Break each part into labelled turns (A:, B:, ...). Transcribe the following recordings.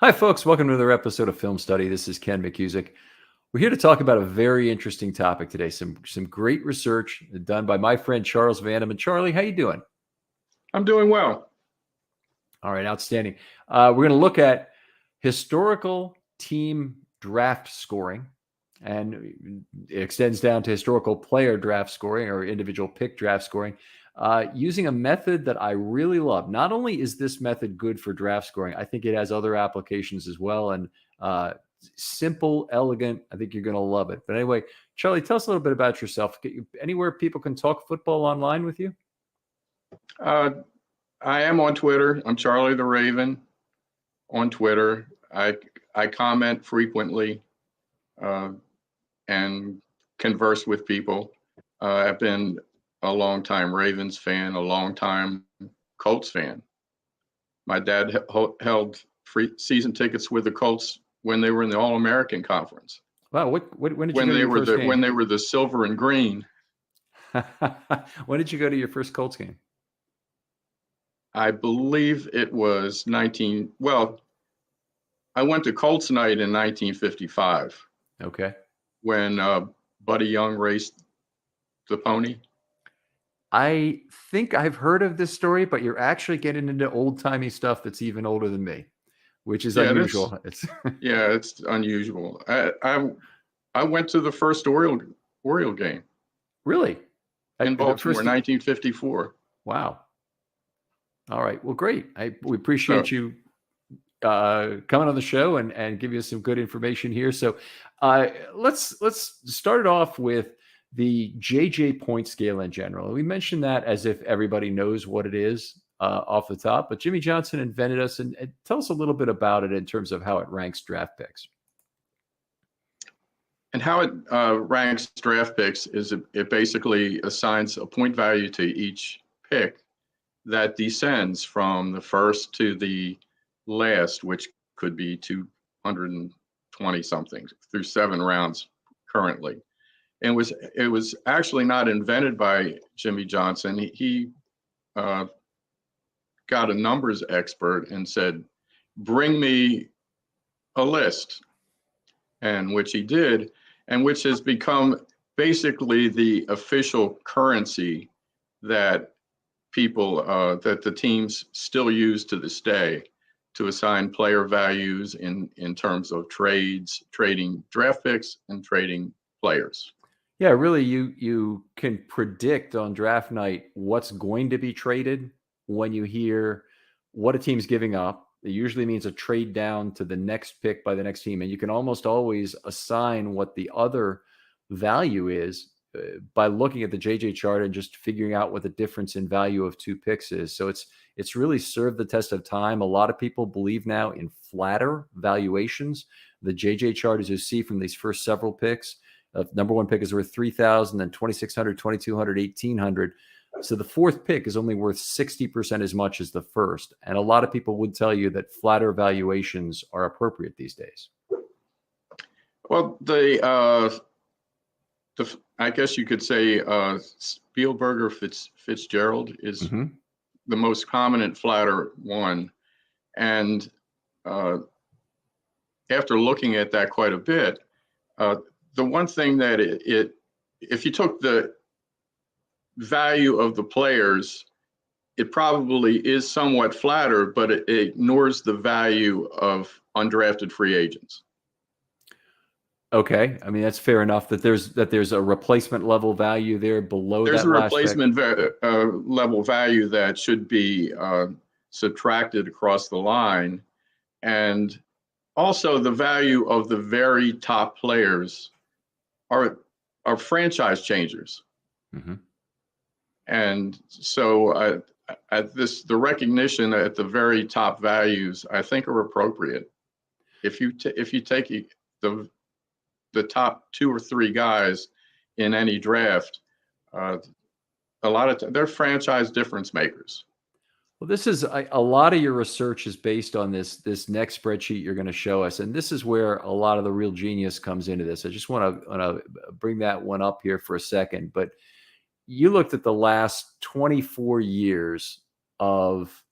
A: Hi, folks. Welcome to another episode of Film Study. This is Ken McCusick. We're here to talk about a very interesting topic today. Some great research done by my friend Charles Vandeman. Charlie, how you doing?
B: I'm doing well.
A: All right, outstanding. We're going to look at historical team draft scoring, and it extends down to historical player draft scoring or individual pick draft scoring, using a method that I really love. Not only is this method good for draft scoring, I think it has other applications as well, and simple, elegant. I think you're going to love it. But anyway, Charlie, tell us a little bit about yourself. Anywhere people can talk football online with you?
B: I am on Twitter. I'm Charlie the Raven on Twitter. I comment frequently and converse with people. I've been a long-time Ravens fan, a long-time Colts fan. My dad held free season tickets with the Colts when they were in the All-American Conference.
A: Wow, when did you go to your first game?
B: When they were the silver and green.
A: When did you go to your first Colts game?
B: I believe it was I went to Colts night in 1955.
A: Okay.
B: When Buddy Young raced the pony.
A: I think I've heard of this story, but you're actually getting into old-timey stuff that's even older than me, which is unusual.
B: It's unusual. I went to the first Oriole game.
A: Really?
B: In Baltimore, 1954.
A: Wow. All right. Well, great. We appreciate you coming on the show and giving us some good information here. So let's start it off with the JJ point scale in general. We mentioned that as if everybody knows what it is off the top, but Jimmy Johnson invented us. And tell us a little bit about it in terms of how it ranks draft picks.
B: And how it ranks draft picks is it basically assigns a point value to each pick that descends from the first to the last, which could be 220 something through 7 rounds currently. And it was actually not invented by Jimmy Johnson. He got a numbers expert and said, "Bring me a list," and which he did, and which has become basically the official currency that that the teams still use to this day to assign player values in terms of trading draft picks and trading players.
A: Yeah, really, you can predict on draft night what's going to be traded when you hear what a team's giving up. It usually means a trade down to the next pick by the next team, and you can almost always assign what the other value is by looking at the JJ chart and just figuring out what the difference in value of 2 picks is. So it's really served the test of time. A lot of people believe now in flatter valuations. The JJ chart, as you see from these first several picks, number 1 pick is worth 3,000, then 2,600, 2,200, 1,800. So the 4th pick is only worth 60% as much as the first. And a lot of people would tell you that flatter valuations are appropriate these days.
B: Well, I guess you could say Spielberger Fitzgerald is the most prominent flatter one. And after looking at that quite a bit, the one thing that if you took the value of the players, it probably is somewhat flatter, but it ignores the value of undrafted free agents.
A: Okay, I mean that's fair enough. That there's a replacement level value there below.
B: There's
A: that
B: a replacement level value that should be subtracted across the line, and also the value of the very top players are franchise changers.
A: Mm-hmm.
B: And so the recognition at the very top values, I think, are appropriate. If you take the top 2 or 3 guys in any draft, a lot of they're franchise difference makers.
A: Well, this is a lot of your research is based on this next spreadsheet you're going to show us, and this is where a lot of the real genius comes into this. I just want to bring that one up here for a second, but you looked at the last 24 years of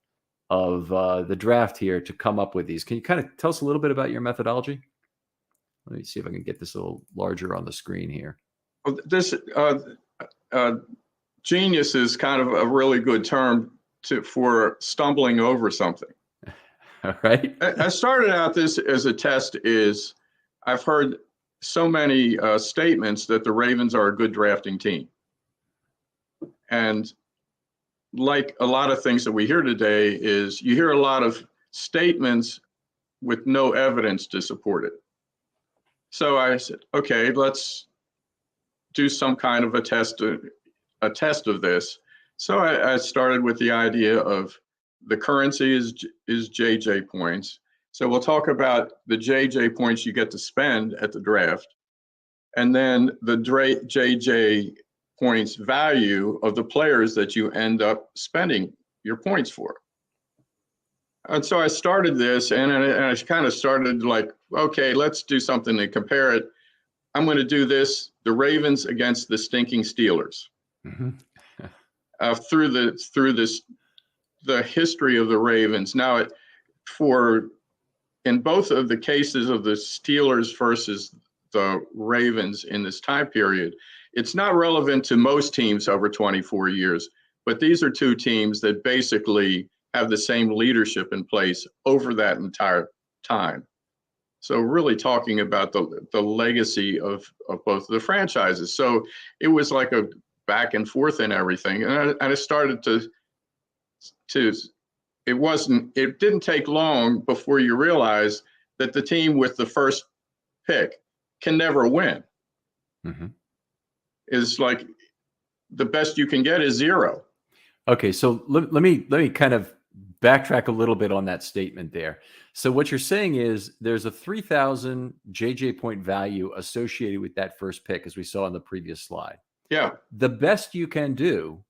A: the draft here to come up with these. Can you kind of tell us a little bit about your methodology? Let me see if I can get this a little larger on the screen here.
B: Well, this genius is kind of a really good term for stumbling over something.
A: All right.
B: I started out this as a test. I've heard so many statements that the Ravens are a good drafting team. And like a lot of things that we hear today is you hear a lot of statements with no evidence to support it. So I said, okay, let's do some kind of a test of this. So I started with the idea of the currency is JJ points. So we'll talk about the JJ points you get to spend at the draft, and then the JJ points value of the players that you end up spending your points for. And so I started this, and I kind of started like, okay, let's do something to compare it. I'm going to do this, the Ravens against the stinking Steelers.
A: Mm-hmm.
B: Through the history of the Ravens. Now, in both of the cases of the Steelers versus the Ravens in this time period, it's not relevant to most teams over 24 years, but these are two teams that basically have the same leadership in place over that entire time. So really talking about the legacy of both of the franchises. So it was like a back and forth and everything. And I started to it didn't take long before you realize that the team with the first pick can never win.
A: Mm-hmm.
B: Is like the best you can get is 0.
A: Okay, so let me kind of backtrack a little bit on that statement there. So what you're saying is there's a 3,000 JJ point value associated with that first pick, as we saw in the previous slide.
B: Yeah.
A: The best you can do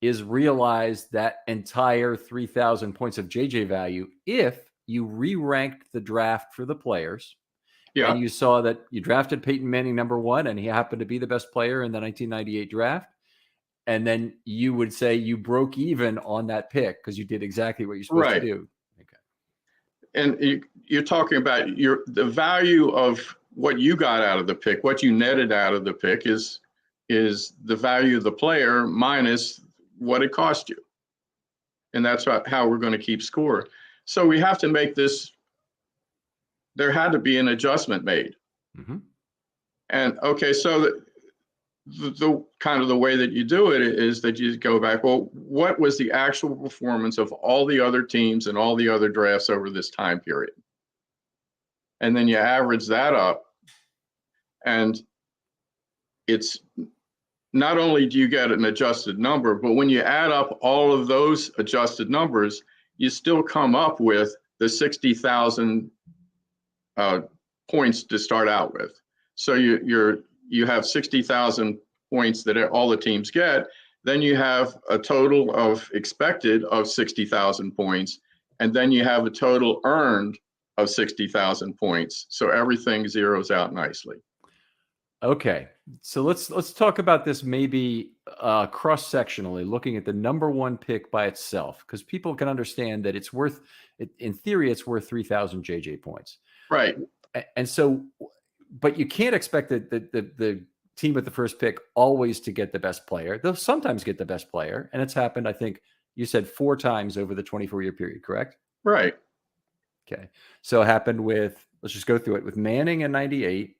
A: is realize that entire 3,000 points of JJ value if you re-ranked the draft for the players.
B: Yeah.
A: And you saw that you drafted Peyton Manning #1, and he happened to be the best player in the 1998 draft. And then you would say you broke even on that pick because you did exactly what you're supposed to do. Okay.
B: And you're talking about the value of what you got out of the pick, what you netted out of the pick is the value of the player minus what it cost you. And that's how we're going to keep score. So we have to make this, there had to be an adjustment made.
A: Mm-hmm.
B: And okay, so the kind of the way that you do it is that you go back, well, what was the actual performance of all the other teams and all the other drafts over this time period? And then you average that up, and it's not only do you get an adjusted number, but when you add up all of those adjusted numbers, you still come up with the 60,000 points to start out with. So you have 60,000 points that all the teams get. Then you have a total of expected of 60,000 points, and then you have a total earned of 60,000 points. So everything zeroes out nicely.
A: Okay, so let's talk about this maybe cross-sectionally, looking at the #1 pick by itself, because people can understand that it's worth, in theory, it's worth 3,000 JJ points.
B: Right.
A: And so, but you can't expect that the team with the first pick always to get the best player. They'll sometimes get the best player, and it's happened, I think you said 4 times over the 24-year period, correct?
B: Right.
A: Okay, so it happened with, let's just go through it, with Manning in 98.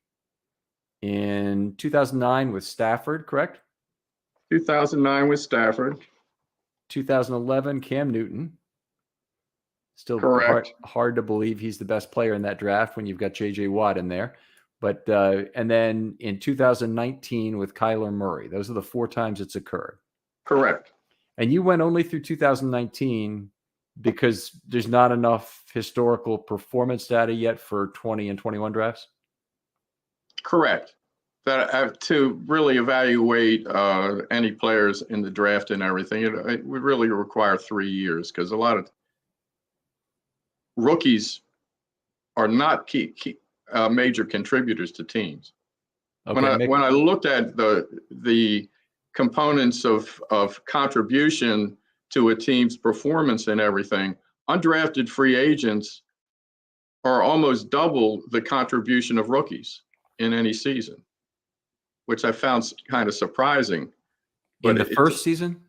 A: In 2009 with Stafford, correct?
B: 2009 with Stafford.
A: 2011, Cam Newton. Still hard to believe he's the best player in that draft when you've got J.J. Watt in there. But and then in 2019 with Kyler Murray. Those are the 4 times it's occurred.
B: Correct.
A: And you went only through 2019 because there's not enough historical performance data yet for 20 and 21 drafts?
B: Correct. That I have to really evaluate any players in the draft and everything. It would really require 3 years because a lot of rookies are not key major contributors to teams. Okay, when I looked at the components of contribution to a team's performance and everything, undrafted free agents are almost double the contribution of rookies in any season, which I found kind of surprising.
A: In the first season?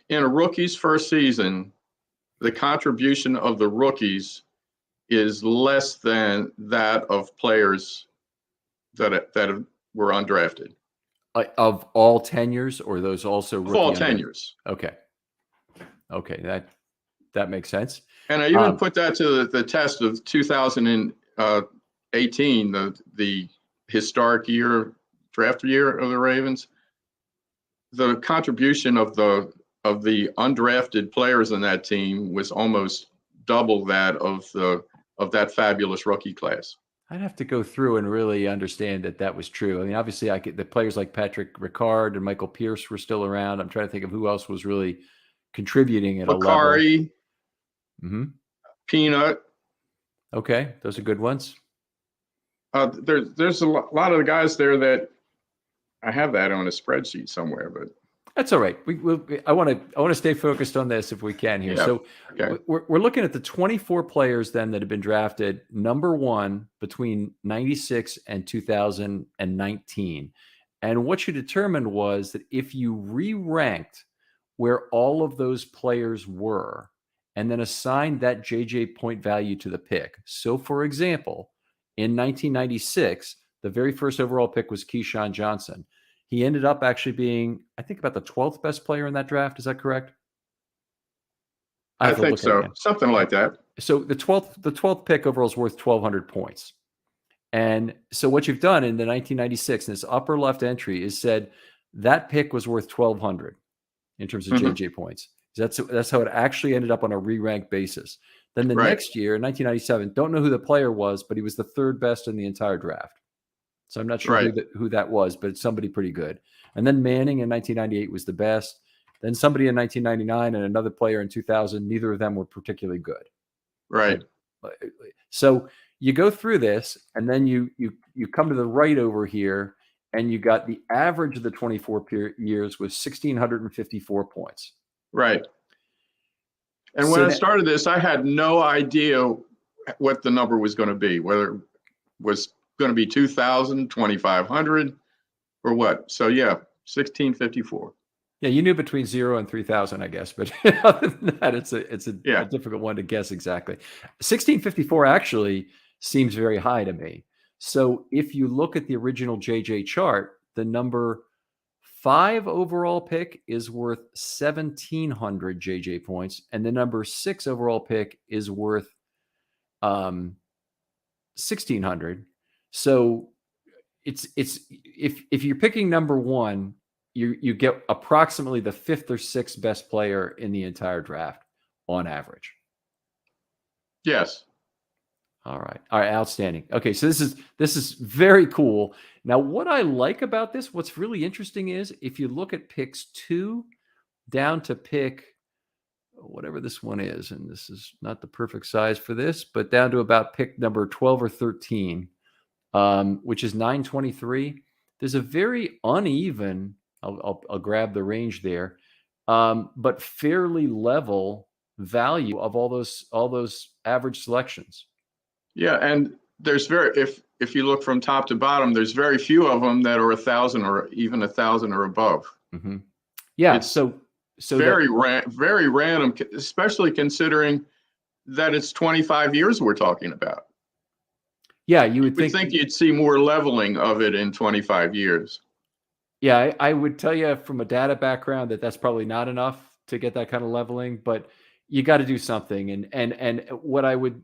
B: In a rookie's first season, the contribution of the rookies is less than that of players that were undrafted.
A: Of all tenures, or those also
B: rookie all tenures?
A: Okay, that makes sense.
B: And I even put that to the test of 2018, the historic draft year of the Ravens. The contribution of the undrafted players in that team was almost double that of that fabulous rookie class.
A: I'd have to go through and really understand that was true. I mean, obviously, the players like Patrick Ricard and Michael Pierce were still around. I'm trying to think of who else was really contributing at a level.
B: Mm-hmm. Peanut.
A: Okay, those are good ones.
B: There's a lot of the guys there that I have that on a spreadsheet somewhere, but
A: that's all right. I want to stay focused on this if we can here. Yeah. So okay. We're looking at the 24 players then that have been drafted number one between 96 and 2019. And what you determined was that if you re-ranked where all of those players were and then assigned that JJ point value to the pick. So for example, in 1996, the very first overall pick was Keyshawn Johnson. He ended up actually being, I think, about the 12th best player in that draft. Is that correct?
B: I think so. Something like that.
A: So the 12th pick overall is worth 1,200 points. And so what you've done in the 1996, in this upper left entry, is said that pick was worth 1,200 in terms of JJ points. That's how it actually ended up on a re-rank basis. Then the next year, 1997, don't know who the player was, but he was the third best in the entire draft. So I'm not sure who that was, but it's somebody pretty good. And then Manning in 1998 was the best. Then somebody in 1999 and another player in 2000. Neither of them were particularly good.
B: Right.
A: So you go through this, and then you come to the right over here, and you got the average of the 24 years was 1,654 points.
B: Right. And when I started this, I had no idea what the number was going to be, whether it was going to be 2,000, 2,500, or what. So yeah, 1,654.
A: Yeah, you knew between 0 and 3,000, I guess, but other than that, it's a difficult one to guess exactly. 1,654 actually seems very high to me. So if you look at the original JJ chart, the number 5 overall pick is worth 1,700 JJ points, and the number 6 overall pick is worth 1,600. So it's if you're picking number one, you get approximately the 5th or 6th best player in the entire draft on average.
B: Yes.
A: All right. Outstanding. Okay. So this is very cool. Now, what I like about this, what's really interesting is if you look at picks 2 down to pick whatever this one is, and this is not the perfect size for this, but down to about pick number 12 or 13, which is 923. There's a very uneven, I'll grab the range there, but fairly level value of all those average selections.
B: Yeah, and there's if you look from top to bottom, there's very few of them that are 1,000 or even 1,000 or above.
A: Mm-hmm. Yeah,
B: it's so very random, especially considering that it's 25 years we're talking about.
A: Yeah, you would think
B: you'd see more leveling of it in 25 years.
A: Yeah, I would tell you from a data background that's probably not enough to get that kind of leveling, but you got to do something. And what I would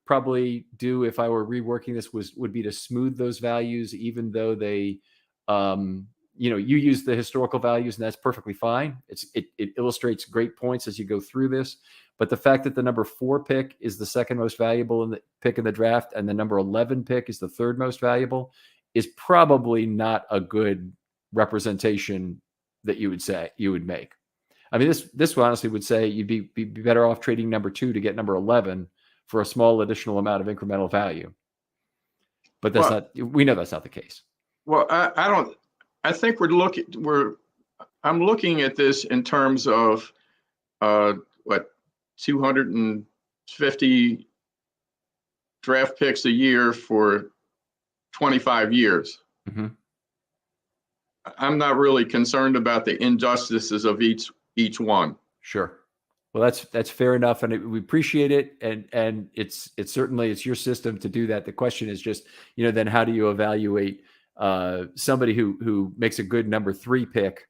A: probably do if I were reworking this would be to smooth those values, even though they, you use the historical values, and that's perfectly fine. It illustrates great points as you go through this. But the fact that the number 4 pick is the second most valuable pick in the draft, and the number 11 pick is the third most valuable, is probably not a good representation that you would make. I mean, this one honestly would say you'd be better off trading number 2 to get number 11 for a small additional amount of incremental value. But we know that's not the case.
B: Well, I think I'm looking at this in terms of 250 draft picks a year for 25 years.
A: Mhm.
B: I'm not really concerned about the injustices of each one.
A: Sure. Well, that's fair enough, and we appreciate it, and it's certainly it's your system to do that. The question is just, then how do you evaluate somebody who makes a good number 3 pick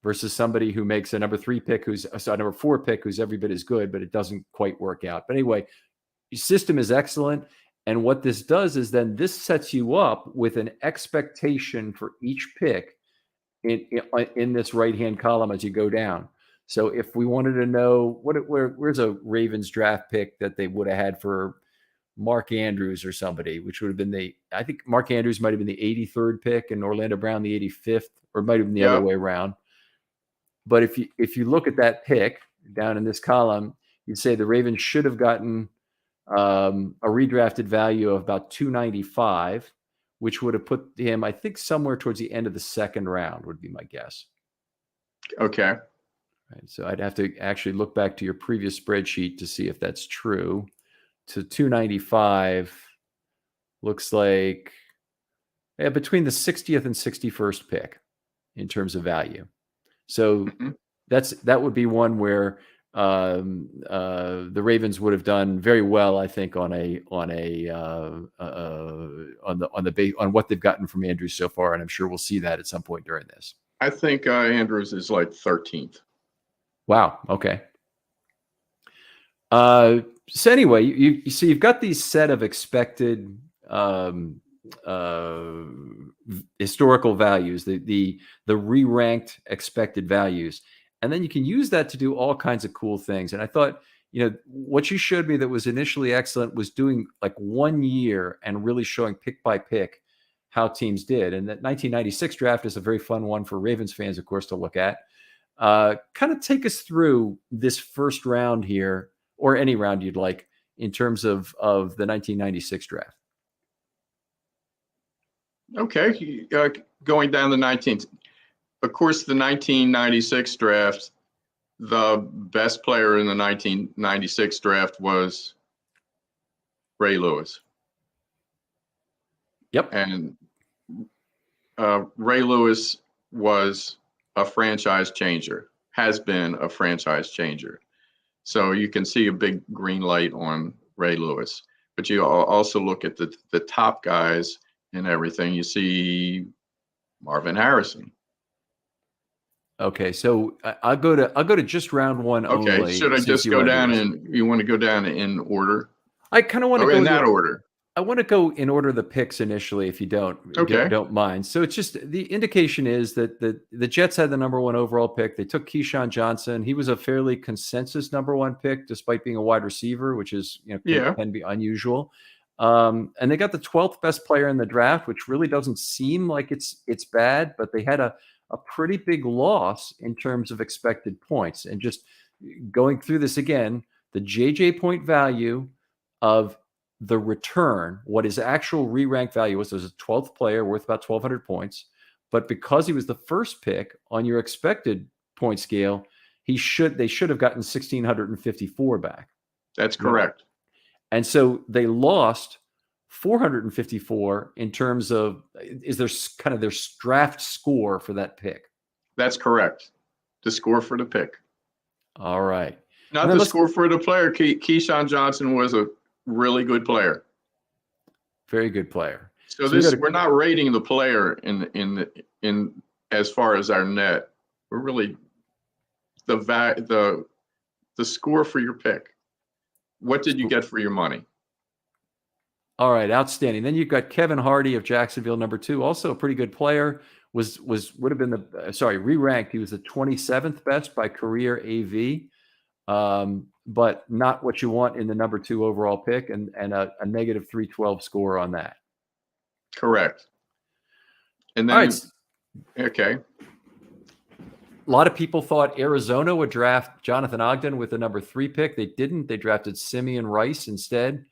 A: versus somebody who makes a number 3 pick who's a number 4 pick who's every bit as good, but it doesn't quite work out. But anyway, your system is excellent, and what this does is then this sets you up with an expectation for each pick in this right-hand column as you go down. So if we wanted to know where's a Ravens draft pick that they would have had for Mark Andrews or somebody, which would have been I think Mark Andrews might have been the 83rd pick and Orlando Brown the 85th, or it might have been the other way around. But if you look at that pick down in this column, you'd say the Ravens should have gotten a redrafted value of about 295, which would have put him, I think, somewhere towards the end of the second round would be my guess.
B: Okay.
A: Right, so I'd have to actually look back to your previous spreadsheet to see if that's true. To 295 looks like between the 60th and 61st pick in terms of value. So that would be one where the Ravens would have done very well, I think, on what they've gotten from Andrews so far, and I'm sure we'll see that at some point during this.
B: I think Andrews is like 13th.
A: Wow. Okay. So anyway, you see, you've got these set of expected historical values, the re-ranked expected values, and then you can use that to do all kinds of cool things. And I thought, what you showed me that was initially excellent was doing like 1 year and really showing pick by pick how teams did. And that 1996 draft is a very fun one for Ravens fans, of course, to look at. Kind of take us through this first round here, or any round you'd like, in terms of the 1996 draft.
B: Okay, going down the 19th. Of course, the 1996 draft, the best player in the 1996 draft was Ray Lewis.
A: Yep.
B: And Ray Lewis was a franchise changer, has been a franchise changer. So you can see a big green light on Ray Lewis. But you also look at the top guys and everything. You see Marvin Harrison.
A: Okay, so I'll go to just round one only.
B: Okay, should I just go down you want to go down in order?
A: I kind of want to go
B: in that order.
A: I want to go in order of the picks initially, if you don't mind. So it's just the indication is that the Jets had the number 1 overall pick. They took Keyshawn Johnson. He was a fairly consensus number 1 pick, despite being a wide receiver, which is can be unusual. And they got the 12th best player in the draft, which really doesn't seem like it's bad, but they had a pretty big loss in terms of expected points. And just going through this again, the JJ point value of the return, what his actual re-rank value was, there's a 12th player worth about 1,200 points. But because he was the first pick on your expected point scale, they should have gotten 1,654 back.
B: That's correct.
A: And so they lost 454 in terms of, is there kind of their draft score for that pick?
B: That's correct. The score for the pick.
A: All right.
B: Not the score for the player. Keyshawn Johnson was a really good player.
A: Very good player.
B: So we're not rating the player in as far as our net. We're really the score for your pick. What did you get for your money?
A: All right, outstanding. Then you've got Kevin Hardy of Jacksonville, number 2, also a pretty good player. Would have been re-ranked. He was the 27th best by Career AV, but not what you want in the number 2 overall pick, and a negative 312 score on that.
B: Correct. And then,
A: all right.
B: Okay.
A: A lot of people thought Arizona would draft Jonathan Ogden with the number 3 pick. They didn't. They drafted Simeon Rice instead.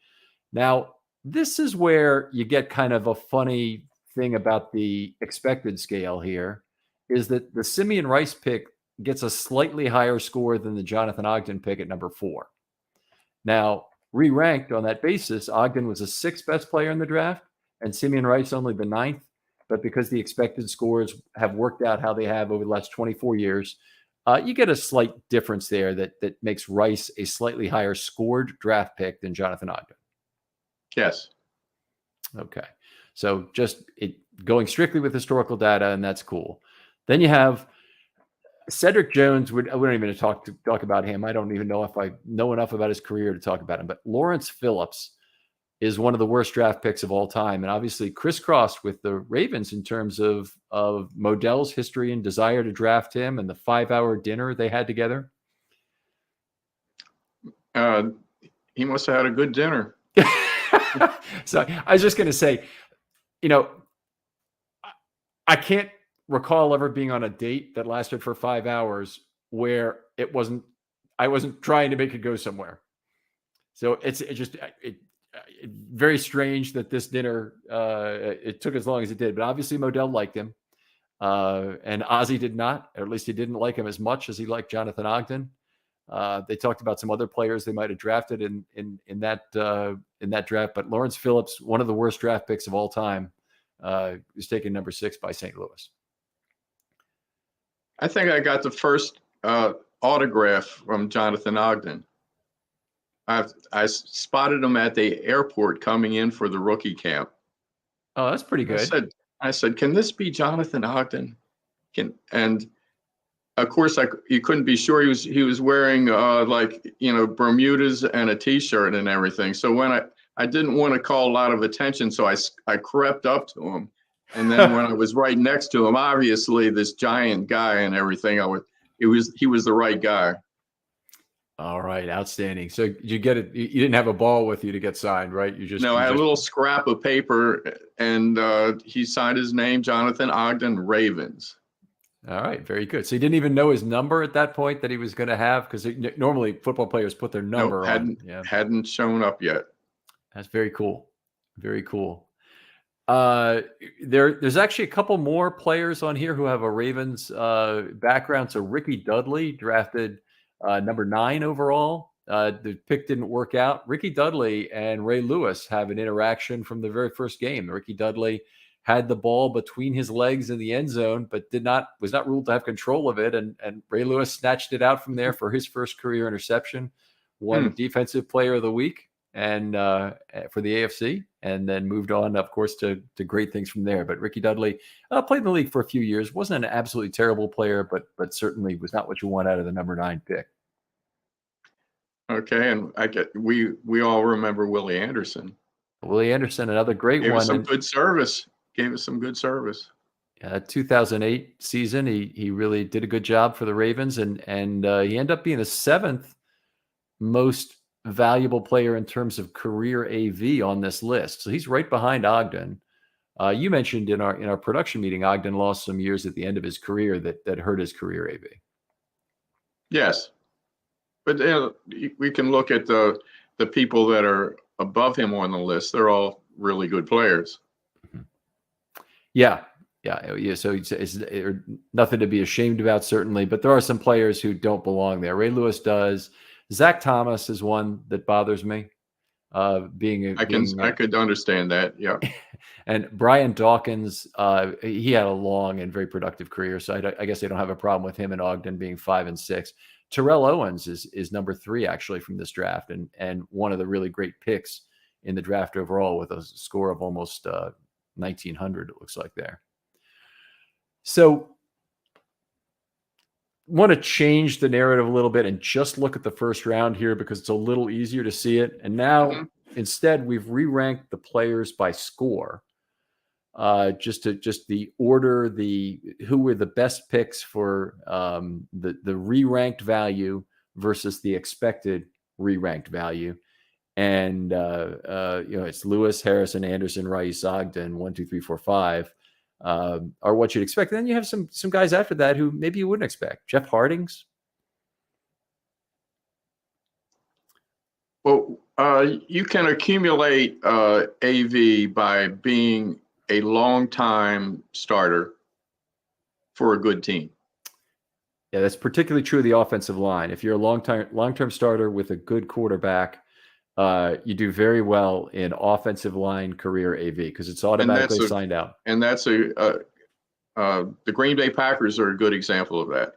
A: Now, this is where you get kind of a funny thing about the expected scale here, is that the Simeon Rice pick gets a slightly higher score than the Jonathan Ogden pick at number 4. Now, re-ranked on that basis, Ogden was the 6th best player in the draft, and Simeon Rice only the 9th. But because the expected scores have worked out how they have over the last 24 years, you get a slight difference there that makes Rice a slightly higher scored draft pick than Jonathan Ogden.
B: Yes.
A: Okay. So just going strictly with historical data, and that's cool. Then you have Cedric Jones. We don't even talk about him. I don't even know if I know enough about his career to talk about him. But Lawrence Phillips is one of the worst draft picks of all time, and obviously crisscrossed with the Ravens in terms of Modell's history and desire to draft him, and the 5-hour dinner they had together.
B: He must have had a good dinner.
A: So I was just going to say, I can't recall ever being on a date that lasted for 5 hours where I wasn't trying to make it go somewhere. So it's very strange that this dinner, it took as long as it did, but obviously Modell liked him. And Ozzie did not, or at least he didn't like him as much as he liked Jonathan Ogden. They talked about some other players they might have drafted in that draft, but Lawrence Phillips, one of the worst draft picks of all time, was taken number 6 by St. Louis.
B: I think I got the first autograph from Jonathan Ogden. I spotted him at the airport coming in for the rookie camp.
A: Oh, that's pretty good.
B: I said, can this be Jonathan Ogden? And of course, you couldn't be sure. He was wearing Bermudas and a T-shirt and everything. So when I didn't want to call a lot of attention, so I crept up to him, and then when I was right next to him, obviously this giant guy and everything, he was the right guy.
A: All right, outstanding. So you get it. You didn't have a ball with you to get signed, right?
B: I had a little scrap of paper, and he signed his name, Jonathan Ogden, Ravens.
A: All right, very good. So he didn't even know his number at that point that he was going to have, because normally football players put their number on.
B: Hadn't shown up yet.
A: That's very cool. Very cool. There's actually a couple more players on here who have a Ravens background. So Ricky Dudley, drafted number 9 overall. The pick didn't work out. Ricky Dudley and Ray Lewis have an interaction from the very first game. Ricky Dudley had the ball between his legs in the end zone, but was not ruled to have control of it. And Ray Lewis snatched it out from there for his first career interception, won Defensive Player of the Week and for the AFC, and then moved on, of course, to great things from there. But Ricky Dudley played in the league for a few years, wasn't an absolutely terrible player, but certainly was not what you want out of the number 9 pick.
B: Okay, and we all remember Willie Anderson.
A: Willie Anderson, another great one.
B: Gave us some good service.
A: 2008 season, he really did a good job for the Ravens, and he ended up being the 7th most valuable player in terms of career AV on this list. So he's right behind Ogden. You mentioned in our production meeting, Ogden lost some years at the end of his career that hurt his career AV.
B: Yes, but we can look at the people that are above him on the list. They're all really good players.
A: Yeah. So it's nothing to be ashamed about, certainly, but there are some players who don't belong there. Ray Lewis does. Zach Thomas is one that bothers me. I could understand that. Yeah. And Brian Dawkins, he had a long and very productive career, so I guess I don't have a problem with him and Ogden being 5 and 6. Terrell Owens is number 3 actually from this draft, and one of the really great picks in the draft overall, with a score of almost 1,900. It looks like there. So, want to change the narrative a little bit and just look at the first round here, because it's a little easier to see it. And now instead we've re-ranked the players by score, just the order, who were the best picks for the re-ranked value versus the expected re-ranked value. And it's Lewis, Harrison, Anderson, Rice, Ogden, 1, 2, 3, 4, 5. Are what you'd expect. And then you have some guys after that who maybe you wouldn't expect. Jeff Hardings.
B: Well, you can accumulate AV by being a long-time starter for a good team.
A: Yeah, that's particularly true of the offensive line. If you're a long-term starter with a good quarterback, you do very well in offensive line career AV because it's
B: And that's
A: automatically
B: a
A: signed out.
B: and that's the Green Bay Packers are a good example of that.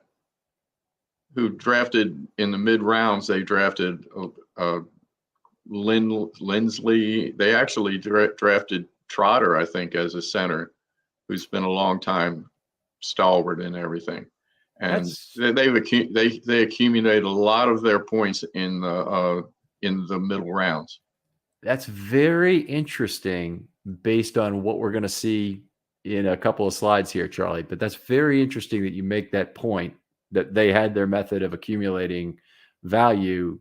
B: Who drafted in the mid rounds? They drafted Lindsley. They actually drafted Trotter, I think, as a center, who's been a long time stalwart and everything. And they accumulated a lot of their points in the middle rounds.
A: That's very interesting based on what we're going to see in a couple of slides here, Charlie. But that's very interesting that you make that point that they had their method of accumulating value.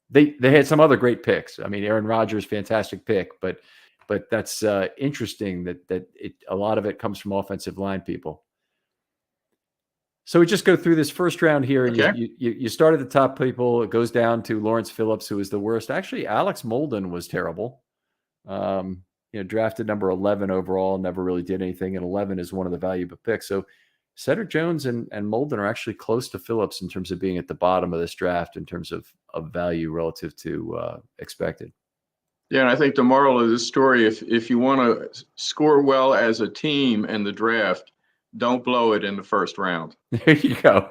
A: They had some other great picks. I mean, Aaron Rodgers, fantastic pick, but that's interesting that a lot of it comes from offensive line people. So we just go through this first round here, and
B: Okay.
A: you start at the top people. It goes down to Lawrence Phillips, who was the worst. Actually, Alex Molden was terrible. Drafted number 11 overall, never really did anything. And 11 is one of the valuable picks. So Cedric Jones and Molden are actually close to Phillips in terms of being at the bottom of this draft in terms of value relative to expected.
B: Yeah, and I think the moral of this story, if you want to score well as a team in the draft, don't blow it in the first round.
A: There you go.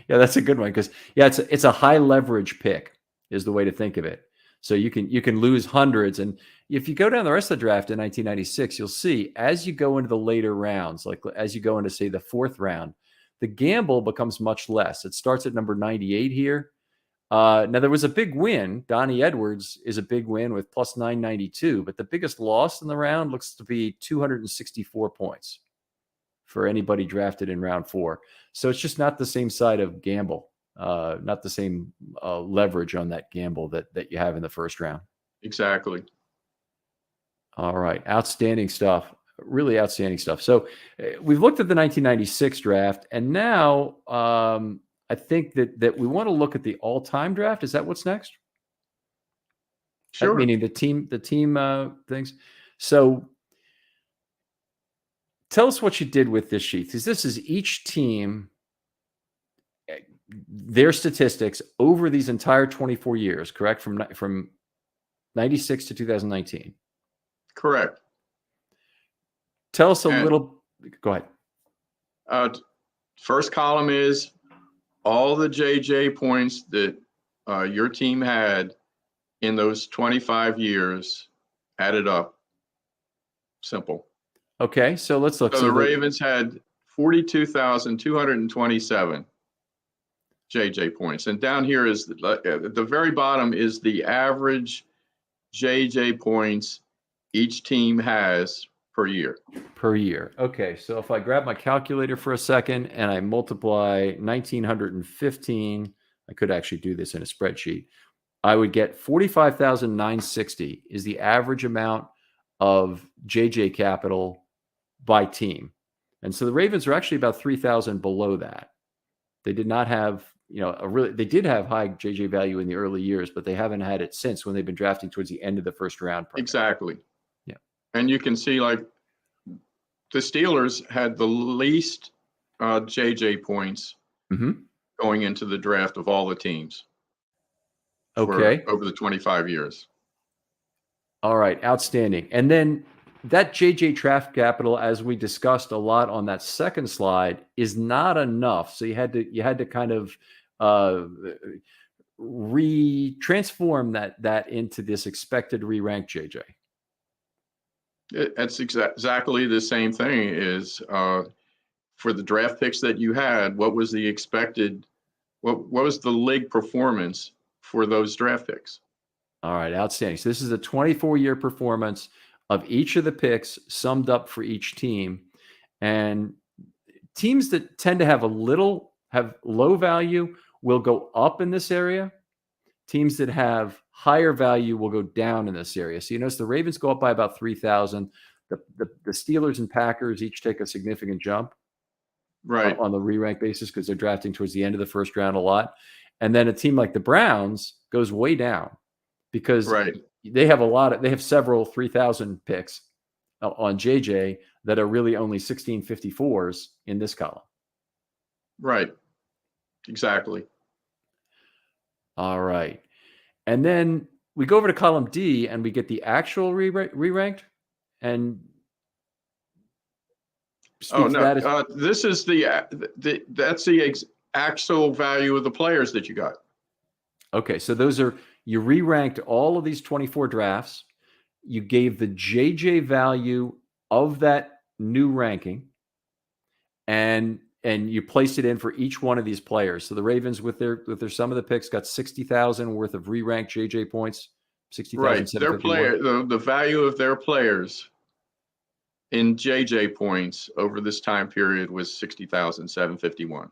A: Yeah, that's a good one because it's a high leverage pick is the way to think of it. So you can lose hundreds, and if you go down the rest of the draft in 1996, you'll see as you go into the later rounds, like as you go into say the fourth round, the gamble becomes much less. It starts at number 98 here. Now there was a big win. Donnie Edwards is a big win with plus 992, but the biggest loss in the round looks to be 264 points for anybody drafted in round 4. So it's just not the same side of gamble, not the same leverage on that gamble that you have in the first round.
B: Exactly.
A: All right. Outstanding stuff. Really outstanding stuff. So we've looked at the 1996 draft, and now I think that we want to look at the all-time draft. Is that what's next?
B: Sure.
A: Meaning the team things. So tell us what you did with this sheet, because this is each team, their statistics over these entire 24 years, correct? From 96 to 2019.
B: Correct.
A: Tell us a little. Go
B: ahead. First column is all the JJ points that your team had in those 25 years added up. Simple.
A: Okay, so let's look.
B: So the Ravens had 42,227 JJ points. And down here is at the very bottom is the average JJ points each team has per year.
A: Per year. Okay, so if I grab my calculator for a second and I multiply 1,915, I could actually do this in a spreadsheet. I would get 45,960 is the average amount of JJ capital by team. And so the Ravens are actually about 3,000 below that. They did not have, they did have high JJ value in the early years, but they haven't had it since when they've been drafting towards the end of the first round.
B: Exactly.
A: Yeah.
B: And you can see like the Steelers had the least JJ points going into the draft of all the teams.
A: Okay.
B: Over the 25 years.
A: All right. Outstanding. And then that JJ draft capital, as we discussed a lot on that second slide, is not enough. So you had to kind of transform that into this expected re-rank JJ.
B: That's exactly the same thing. Is for the draft picks that you had, what was the expected? What was the league performance for those draft picks?
A: All right, outstanding. So this is a 24-year performance of each of the picks summed up for each team. And teams that tend to have low value will go up in this area. Teams that have higher value will go down in this area. So you notice the Ravens go up by about 3,000. The Steelers and Packers each take a significant jump on the re-rank basis because they're drafting towards the end of the first round a lot. And then a team like the Browns goes way down because they have several 3,000 picks on JJ that are really only 1654s in this column.
B: Right. Exactly.
A: All right. And then we go over to column D and we get the actual re-ranked. And
B: Oh, no.
A: that
B: This is that's the actual value of the players that you got.
A: Okay, so those are, you re-ranked all of these 24 drafts. You gave the JJ value of that new ranking, and you placed it in for each one of these players. So the Ravens with their sum of the picks got 60,000 worth of re-ranked JJ points. 60,000.
B: Right. Their player, the value of their players in JJ points over this time period was 60,751.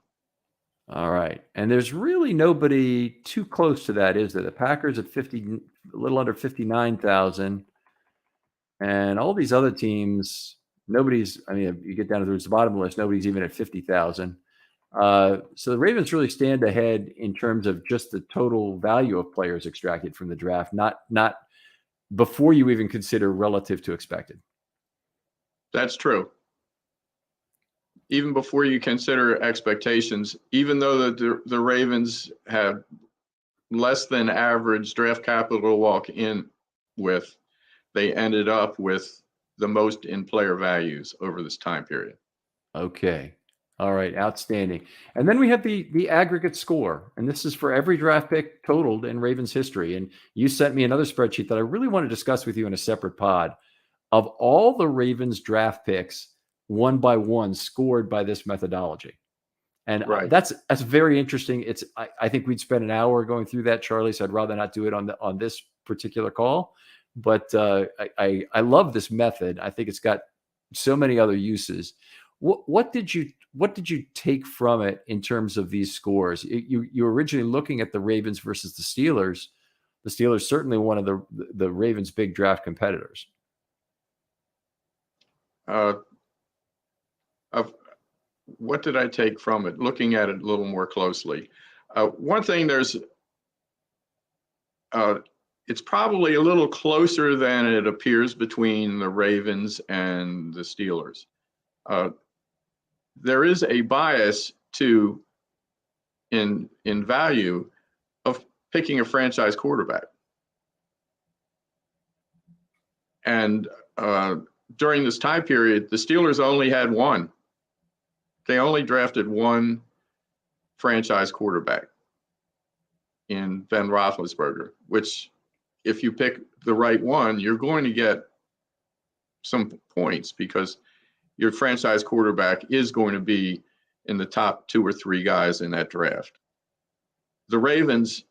A: All right. And there's really nobody too close to that, is there? The Packers at 50, a little under 59,000. And all these other teams, nobody's, I mean, you get down to the bottom of the list, nobody's even at 50,000. So the Ravens really stand ahead in terms of just the total value of players extracted from the draft, not before you even consider relative to expected.
B: That's true. Even before you consider expectations, even though the Ravens had less than average draft capital to walk in with, they ended up with the most in player values over this time period.
A: Okay. All right. Outstanding. And then we have the aggregate score. And this is for every draft pick totaled in Ravens history. And you sent me another spreadsheet that I really want to discuss with you in a separate pod of all the Ravens draft picks, one by one, scored by this methodology. And
B: right.
A: That's very interesting. I think we'd spend an hour going through that, Charlie. So I'd rather not do it on this particular call. But I love this method. I think it's got so many other uses. What did you take from it in terms of these scores? You were originally looking at the Ravens versus the Steelers. The Steelers certainly one of the Ravens' big draft competitors.
B: What did I take from it? Looking at it a little more closely. One thing, it's probably a little closer than it appears between the Ravens and the Steelers. There is a bias in value of picking a franchise quarterback. And during this time period, the Steelers only had one. They only drafted one franchise quarterback in Ben Roethlisberger, which if you pick the right one, you're going to get some points because your franchise quarterback is going to be in the top 2 or 3 guys in that draft. The Ravens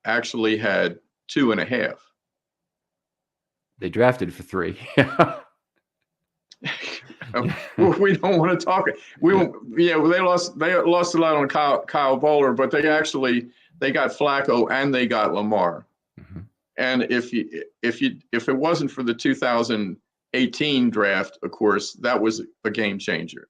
B: actually had 2.5. They
A: drafted for 3.
B: We don't want to talk. They lost a lot on Kyle Bowler, but they got Flacco and they got Lamar.
A: Mm-hmm.
B: And if it wasn't for the 2018 draft, of course, that was a game changer.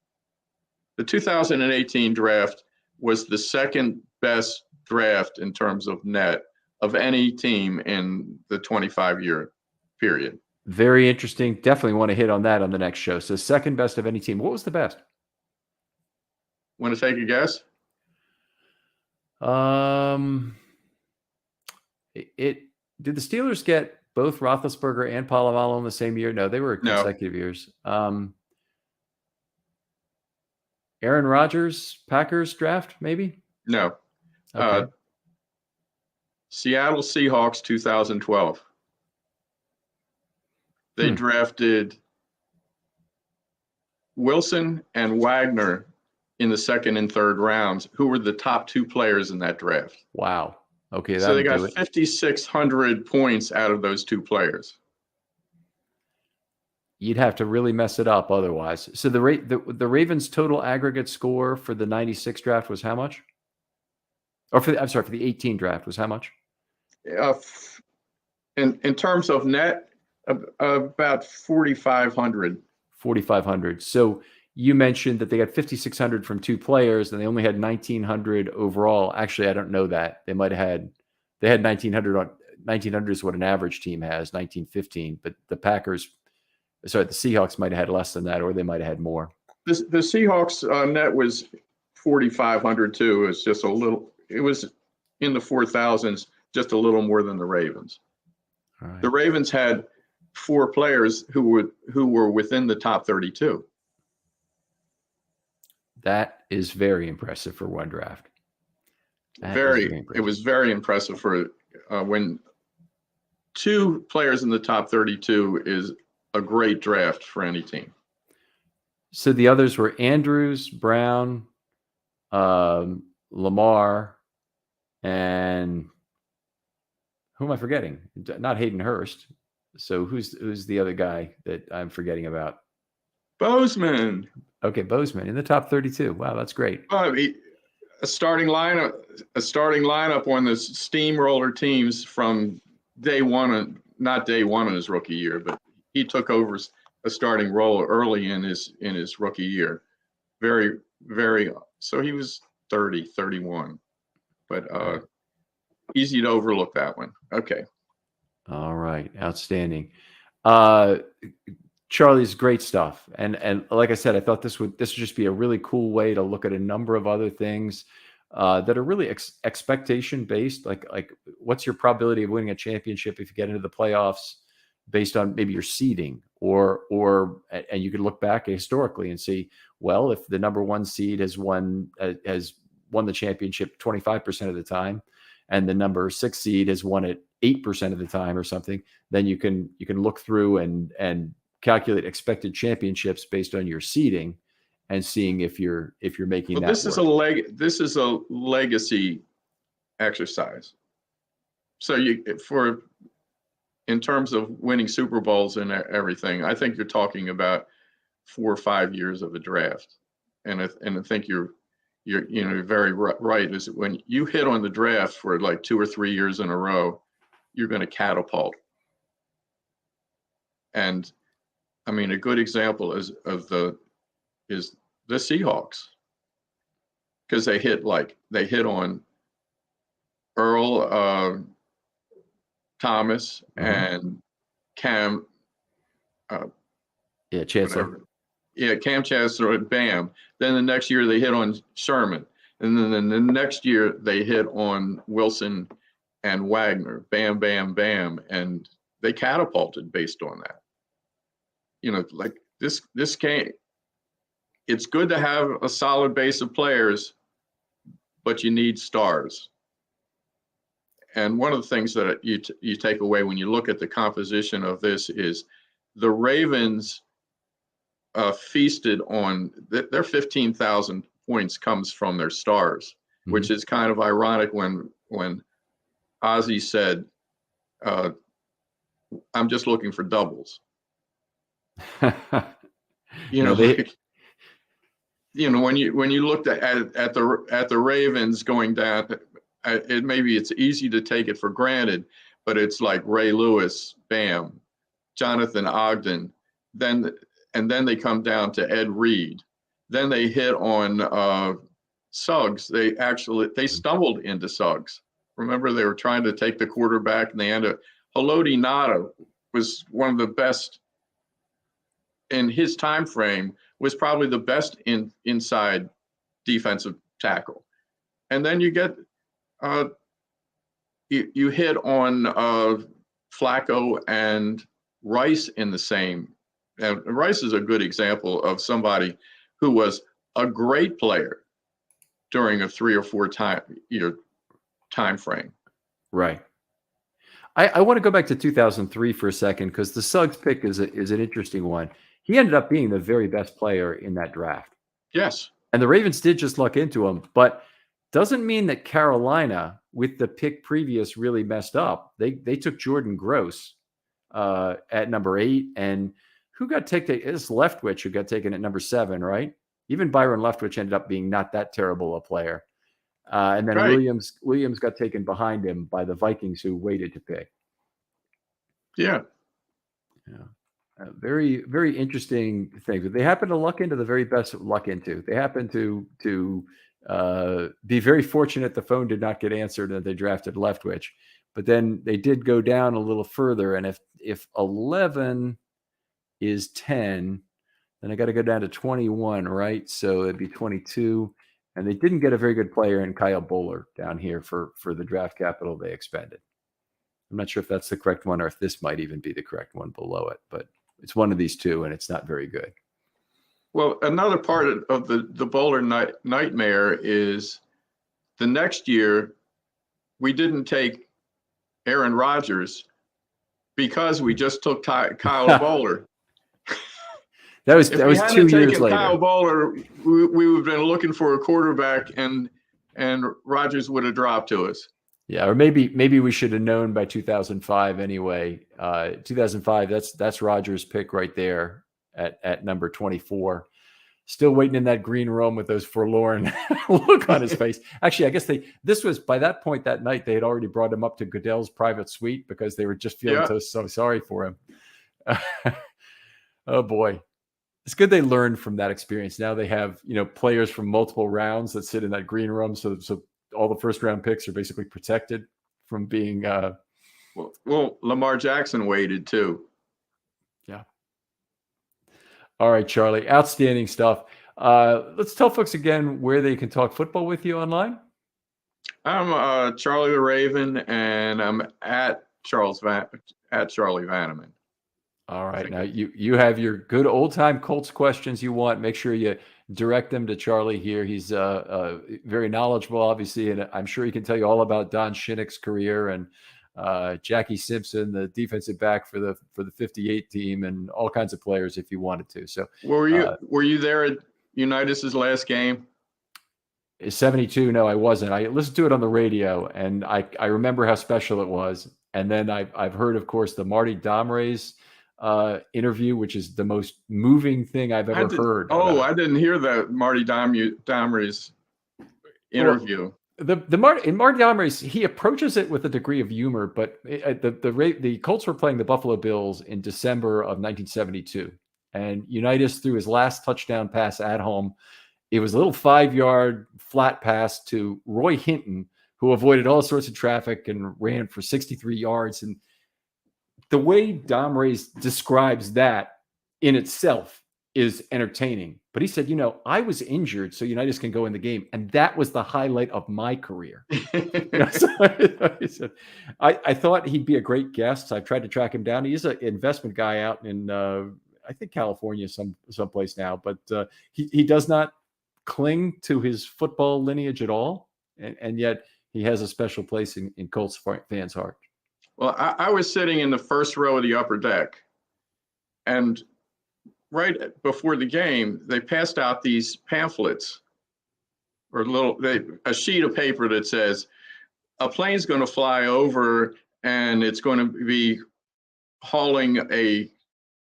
B: The 2018 draft was the second best draft in terms of net of any team in the 25-year period.
A: Very interesting. Definitely want to hit on that on the next show. So second best of any team. What was the best?
B: Want to take a guess?
A: Did the Steelers get both Roethlisberger and Polamalu in the same year? No, they were consecutive years. Aaron Rodgers, Packers draft, maybe?
B: No.
A: Okay.
B: Seattle Seahawks 2012. They drafted Wilson and Wagner in the second and third rounds, who were the top 2 players in that draft.
A: Wow. Okay.
B: So they got 5,600 points out of those 2 players.
A: You'd have to really mess it up otherwise. So the Ravens' total aggregate score for the 96 draft was how much? Or for the 18 draft was how much?
B: In terms of net, about 4,500.
A: 4,500. So you mentioned that they got 5,600 from 2 players, and they only had 1,900 overall. Actually, I don't know that. They had 1,900 on 1,900 is what an average team has, 1,915. But the Seahawks might have had less than that, or they might have had more.
B: The Seahawks net was 4,500 too. It's just a little. It was in the 4,000s, just a little more than the Ravens.
A: All right.
B: The Ravens had 4 players who were within the top 32.
A: That is very impressive for one draft.
B: It was very impressive for when 2 players in the top 32 is a great draft for any team.
A: So the others were Andrews, Brown, Lamar, and who am I forgetting? Not Hayden Hurst. So who's the other guy that I'm forgetting about?
B: Bozeman.
A: Okay, Bozeman in the top 32. Wow, that's great.
B: A starting lineup on the steamroller teams from day one, not day one in his rookie year, but he took over a starting role early in his rookie year. Very, very. So he was 30, 31, but easy to overlook that one. Okay.
A: All right, outstanding. Charlie's great stuff, and like I said, I thought this would just be a really cool way to look at a number of other things that are really expectation based. Like what's your probability of winning a championship if you get into the playoffs based on maybe your seeding, and you can look back historically and see, well, if the number 1 seed has won the championship 25% of the time, and the number 6 seed has won it 8% of the time or something, then you can look through and calculate expected championships based on your seeding and seeing if you're making that work.
B: This is a legacy exercise. So in terms of winning Super Bowls and everything, I think you're talking about 4 or 5 years of a draft. And I think you're very right, is when you hit on the draft for like 2 or 3 years in a row, you're going to catapult. And I mean, a good example is the Seahawks, because they hit on Earl Thomas and Cam.
A: Chancellor.
B: Cam Chancellor and Bam. Then the next year they hit on Sherman, and then the next year they hit on Wilson and Wagner. Bam, bam, bam, and they catapulted based on that. Like this game, it's good to have a solid base of players, but you need stars. And one of the things that you take away when you look at the composition of this is the Ravens feasted on their 15,000 points comes from their stars, which is kind of ironic when Ozzie said, "I'm just looking for doubles." When you looked at the Ravens going down, it's easy to take it for granted, but it's like Ray Lewis, Bam, Jonathan Ogden, then they come down to Ed Reed, then they hit on Suggs. They stumbled into Suggs. Remember, they were trying to take the quarterback, and they ended up. Haloti Ngata was one of the best in his time frame, was probably the best inside defensive tackle. And then you get you hit on Flacco and Rice in the same. And Rice is a good example of somebody who was a great player during a 3 or 4 time frame.
A: Right. I want to go back to 2003 for a second, because the Suggs pick is an interesting one. He ended up being the very best player in that draft.
B: Yes.
A: And the Ravens did just luck into him, but doesn't mean that Carolina, with the pick previous, really messed up. They took Jordan Gross at number 8, and who got taken? It's Leftwich who got taken at number 7, right? Even Byron Leftwich ended up being not that terrible a player. And then
B: right.
A: Williams got taken behind him by the Vikings, who waited to pick.
B: Yeah.
A: Very, very interesting things. But they happen to luck into the very best luck into. They happen to be very fortunate the phone did not get answered and they drafted Leftwich. But then they did go down a little further. And if 11 is 10, then I got to go down to 21, right? So it'd be 22. And they didn't get a very good player in Kyle Bowler down here for the draft capital they expended. I'm not sure if that's the correct one or if this might even be the correct one below it, but it's one of these two, and it's not very good.
B: Well, another part of the bowler nightmare is the next year we didn't take Aaron Rodgers because we just took Kyle Bowler.
A: That was
B: If we
A: 2
B: hadn't
A: years
B: taken
A: later.
B: Kyle Bowler, we would have been looking for a quarterback, and Rodgers would have dropped to us.
A: Yeah, or maybe we should have known by 2005 anyway. 2005, that's Rodgers' pick right there at number 24. Still waiting in that green room with those forlorn look on his face. Actually, I guess this was by that point that night they had already brought him up to Goodell's private suite because they were just feeling so sorry for him. Oh boy. It's good they learned from that experience. Now they have, players from multiple rounds that sit in that green room. So all the first round picks are basically protected from being.
B: Well, Lamar Jackson waited too.
A: Yeah. All right, Charlie. Outstanding stuff. Let's tell folks again where they can talk football with you online.
B: I'm Charlie the Raven, and I'm at Charlie Vanneman.
A: All right. Now you have your good old time Colts questions you want. Make sure you direct them to Charlie here. He's very knowledgeable, obviously, and I'm sure he can tell you all about Don Shinnick's career and Jackie Simpson, the defensive back for the 58 team, and all kinds of players if you wanted to. So
B: were you there at Unitas's last game?
A: 72? No, I wasn't. I listened to it on the radio, and I remember how special it was. And then I've heard, of course, the Marty Domres interview, which is the most moving thing I've ever heard.
B: Oh, I didn't hear that Marty Domres interview.
A: Well, Marty Domres, he approaches it with a degree of humor, but the Colts were playing the Buffalo Bills in December of 1972, and Unitas threw his last touchdown pass at home. It was a little 5-yard flat pass to Roy Hinton, who avoided all sorts of traffic and ran for 63 yards. And the way Domres describes that in itself is entertaining. But he said, I was injured so Unitas can go in the game. And that was the highlight of my career. So he said, I thought he'd be a great guest. I tried to track him down. He's an investment guy out in, I think, California, someplace now. But he does not cling to his football lineage at all. And yet he has a special place in Colts fans' heart.
B: Well, I was sitting in the first row of the upper deck, and right before the game, they passed out these pamphlets or a sheet of paper that says a plane's going to fly over and it's going to be hauling a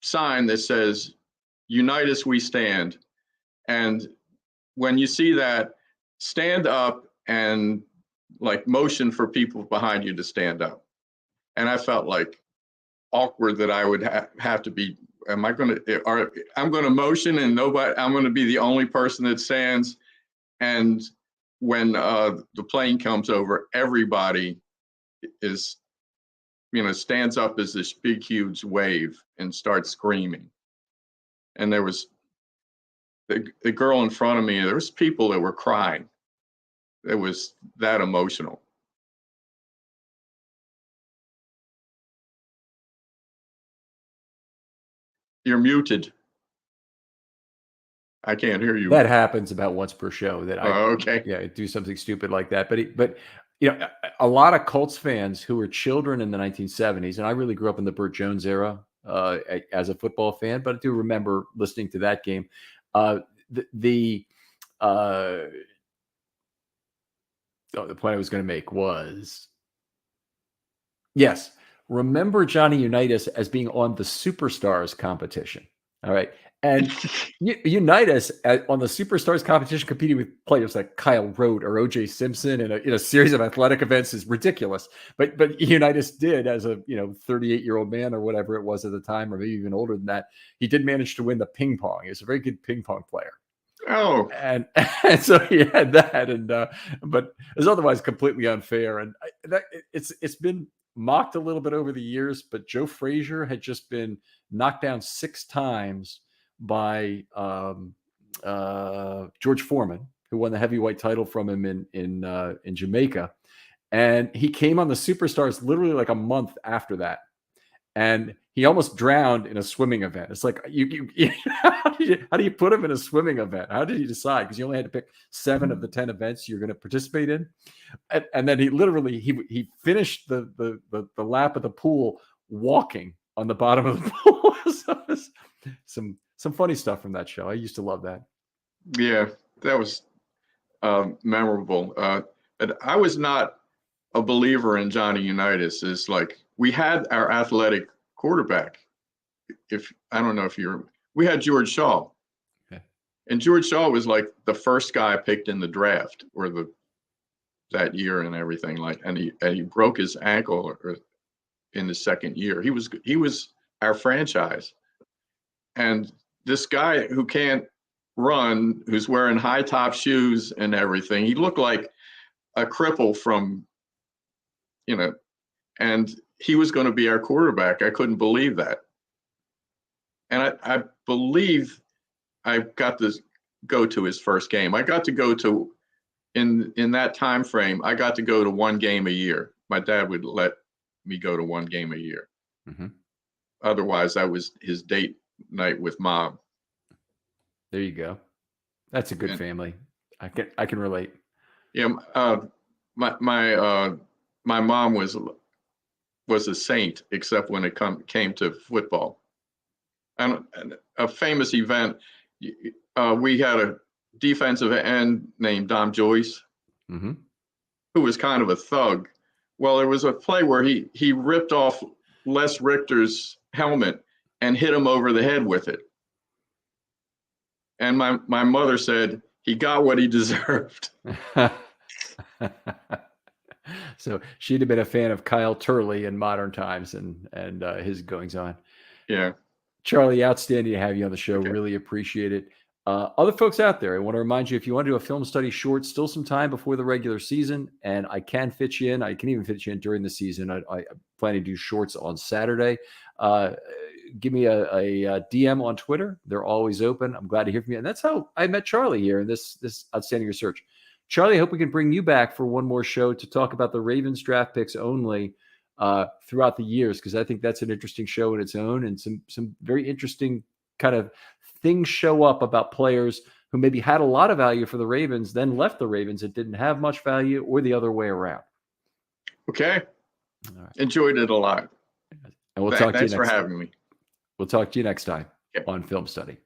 B: sign that says Unitas we stand. And when you see that, stand up and motion for people behind you to stand up. And I felt awkward that I would have to be. I'm going to motion, and I'm going to be the only person that stands. And when the plane comes over, everybody stands up as this big, huge wave and starts screaming. And there was the girl in front of me. There was people that were crying. It was that emotional. You're muted. I can't hear you.
A: That happens about once per show that
B: I
A: do something stupid like that. But a lot of Colts fans who were children in the 1970s, and I really grew up in the Burt Jones era as a football fan, but I do remember listening to that game. The point I was going to make was, yes, remember Johnny Unitas as being on the Superstars competition. All right. And Unitas on the Superstars competition competing with players like Kyle Rote or O.J. Simpson in a series of athletic events is ridiculous. But Unitas did, as a 38-year-old man or whatever it was at the time, or maybe even older than that, he did manage to win the ping pong. He was a very good ping pong player.
B: Oh,
A: and so he had that, and but it was otherwise completely unfair. And it's been mocked a little bit over the years, but Joe Frazier had just been knocked down 6 times by George Foreman, who won the heavyweight title from him in Jamaica. And he came on the Superstars literally like a month after that. And he almost drowned in a swimming event. It's like, how do you put him in a swimming event? How did you decide? Because you only had to pick 7 of the 10 events you're going to participate in. And then he literally, he finished the lap of the pool walking on the bottom of the pool. So some funny stuff from that show. I used to love that.
B: Yeah, that was memorable. And I was not a believer in Johnny Unitas. Is like, we had our athletic quarterback. I don't know if we had George Shaw.
A: Okay.
B: And George Shaw was like the first guy picked in the draft that year and everything, and he broke his ankle in the second year. He was our franchise. And this guy who can't run, who's wearing high top shoes and everything, he looked like a cripple from, and he was going to be our quarterback. I couldn't believe that. And I believe I got to go to his first game. I got to go to, in that time frame, I got to go to 1 game a year. My dad would let me go to 1 game a year.
A: Mm-hmm.
B: Otherwise, that was his date night with Mom.
A: There you go. That's a good family. I can relate.
B: Yeah, my mom was a saint, except when it came to football. And a famous event, we had a defensive end named Dom Joyce,
A: mm-hmm.
B: who was kind of a thug. Well, there was a play where he ripped off Les Richter's helmet and hit him over the head with it. And my mother said he got what he deserved.
A: So she'd have been a fan of Kyle Turley in modern times and his goings on.
B: Yeah.
A: Charlie, outstanding to have you on the show.
B: Okay.
A: Really appreciate it. Other folks out there, I want to remind you, if you want to do a film study short, still some time before the regular season, and I can fit you in. I can even fit you in during the season. I plan to do shorts on Saturday. Give me a DM on Twitter. They're always open. I'm glad to hear from you. And that's how I met Charlie here in this outstanding research. Charlie, I hope we can bring you back for one more show to talk about the Ravens draft picks only throughout the years, because I think that's an interesting show in its own, and some very interesting kind of things show up about players who maybe had a lot of value for the Ravens, then left the Ravens and didn't have much value, or the other way around.
B: Okay.
A: All right.
B: Enjoyed it a lot.
A: And we'll talk to you next time.
B: Thanks for having me.
A: We'll talk to you next time
B: Okay.
A: on Film Study.